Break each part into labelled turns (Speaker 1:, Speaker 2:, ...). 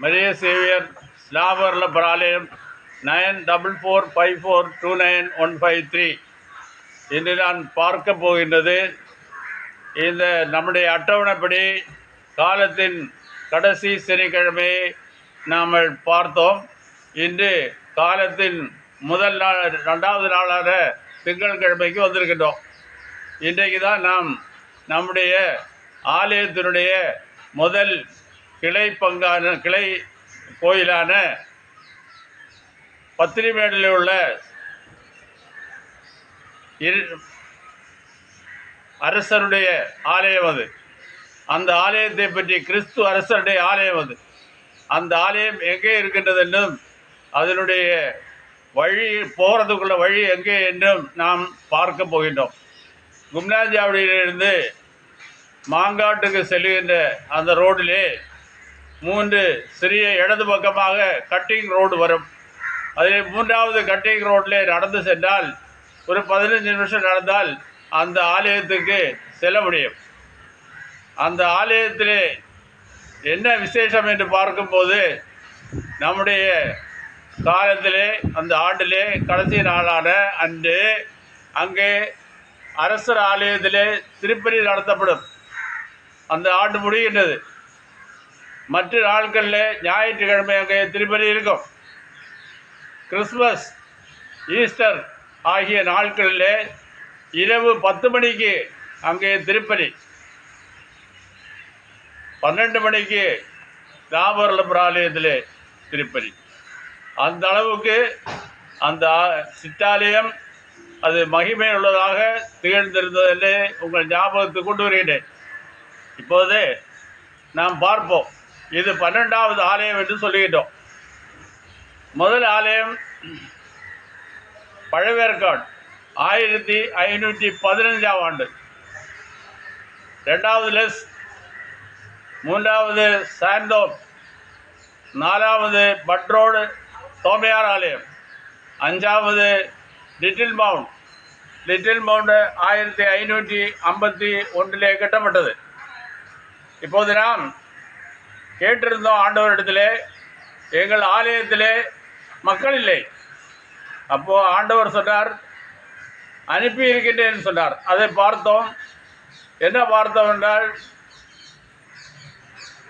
Speaker 1: Maria Xavier ஸ்லாபர்ல பிராலயம் 9445429153. இன்று நான் பார்க்க போகின்றது இந்த நம்முடைய அட்டவணைப்படி காலத்தின் கடைசி சனிக்கிழமையை நாம் பார்த்தோம். இன்று காலத்தின் முதல் நாள் 2வது நாளான திங்கட்கிழமைக்கு வந்திருக்கின்றோம். இன்றைக்கு தான் நாம் நம்முடைய ஆலயத்தினுடைய முதல் கிளை கோயிலான பத்திரிமேடில் உள்ள அரசருடைய ஆலயம் அது. அந்த ஆலயத்தை பற்றி கிறிஸ்து அரசருடைய ஆலயம் அது. அந்த ஆலயம் எங்கே இருக்கின்றது என்றும் அதனுடைய வழி போகிறதுக்குள்ள வழி எங்கே என்றும் நாம் பார்க்க போகின்றோம். கும்னாஞ்சாவடியிலிருந்து மாங்காட்டுக்கு செல்கின்ற அந்த ரோடிலே 3 சிறிய இடது பக்கமாக கட்டிங் ரோடு வரும். அதில் 3வது கட்டிங் ரோட்டில் நடந்து சென்றால் ஒரு 15 நிமிஷம் நடந்தால் அந்த ஆலயத்துக்கு செல்ல முடியும். அந்த ஆலயத்திலே என்ன விசேஷம் என்று பார்க்கும்போது நம்முடைய காலத்திலே அந்த ஆண்டிலே கடைசி நாளான அன்று அங்கே அரசர் ஆலயத்திலே திருப்பலி நடத்தப்படும். அந்த ஆண்டு முடிகின்றது. மற்ற நாட்களில் ஞாயிற்றுக்கிழமை அங்கே திருப்பலி இருக்கும். கிறிஸ்மஸ், ஈஸ்டர் ஆகிய நாட்களில் இரவு 10 மணிக்கு அங்கே திருப்பலி, 12 மணிக்கு ராமவரலபுர ஆலயத்திலே திருப்பலி. அந்த அளவுக்கு அந்த சிற்றாலயம் அது மகிமை உள்ளதாக திகழ்ந்திருந்ததிலே உங்கள் ஞாபகத்துக்கு கொண்டு வருகிறேன். இப்போது நாம் பார்ப்போம். இது 12வது ஆலயம் என்று சொல்லுகின்றோம். முதல் ஆலயம் பழவேற்காடு 1515ஆம் ஆண்டு. 2வது லெஸ், 3வது சாந்தோம், 4வது பட்ரோடு சோமையார் ஆலயம், 5வது லிட்டில் மவுண்ட் 1551 கட்டப்பட்டது. இப்போது நாம் கேட்டிருந்தோம் ஆண்டவரிடத்திலே, எங்கள் ஆலயத்திலே மக்கள் இல்லை. அப்போது ஆண்டவர் சொன்னார், அனுப்பி இருக்கின்றேன் சொன்னார். அதை பார்த்தோம். என்ன பார்த்தோம் என்றால்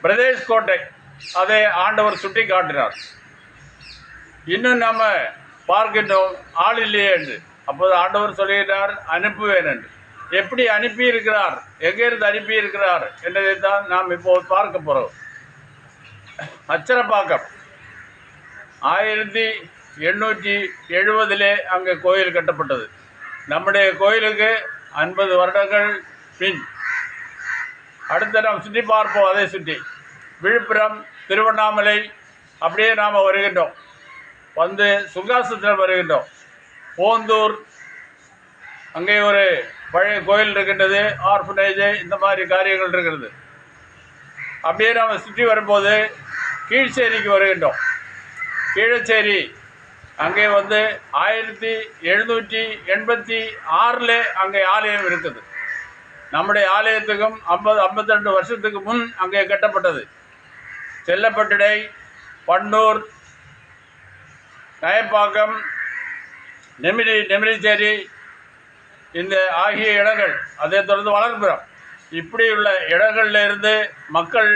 Speaker 1: பிரதேஷ் கோட்டை, அதை ஆண்டவர் சுட்டி காட்டினார். இன்னும் நம்ம பார்க்கின்றோம் ஆள் இல்லையே என்று. அப்போது ஆண்டவர் சொல்லுகிறார், அனுப்புவேன் என்று. எப்படி அனுப்பி இருக்கிறார், எங்கிருந்து அனுப்பி இருக்கிறார் என்பதைத்தான் நாம் இப்போது பார்க்க போகிறோம். அச்சரப்பாக்கம் 1870 அங்கே கோயில் கட்டப்பட்டது. நம்முடைய கோயிலுக்கு 50 வருடங்கள் பின். அடுத்து நாம் சுற்றி பார்ப்போம். அதை சுற்றி விழுப்புரம், திருவண்ணாமலை அப்படியே நாம் வருகின்றோம். வந்து சுங்காசத்தில் வருகின்றோம். போந்தூர், அங்கே ஒரு பழைய கோயில் இருக்கின்றது, ஆர்ஃபனேஜ், இந்த மாதிரி காரியங்கள் இருக்கிறது. அப்படியே நாம் சுற்றி வரும்போது கீழ்ச்சேரிக்கு வருகின்றோம். கீழச்சேரி அங்கே வந்து 1786 அங்கே ஆலயம் இருக்குது. நம்முடைய ஆலயத்துக்கும் 52 வருஷத்துக்கு முன் அங்கே கட்டப்பட்டது. செல்லப்பட்டிடை, பன்னூர், நயப்பாக்கம், நெமிலிச்சேரி இந்த ஆகிய இடங்கள், அதை தொடர்ந்து வளர்ப்புறம், இப்படியுள்ள இடங்களில் இருந்து மக்கள்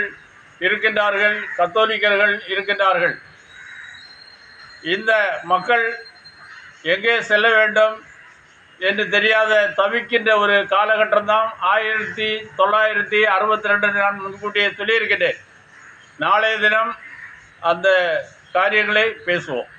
Speaker 1: இருக்கின்றார்கள், கத்தோலிக்கர்கள் இருக்கின்றார்கள். இந்த மக்கள் எங்கே செல்ல வேண்டும் என்று தெரியாத தவிக்கின்ற ஒரு காலகட்டம் தான் 1962 நான் முன்கூட்டியே சொல்லியிருக்கின்றேன். நாளைய தினம் அந்த காரியங்களை பேசுவோம்.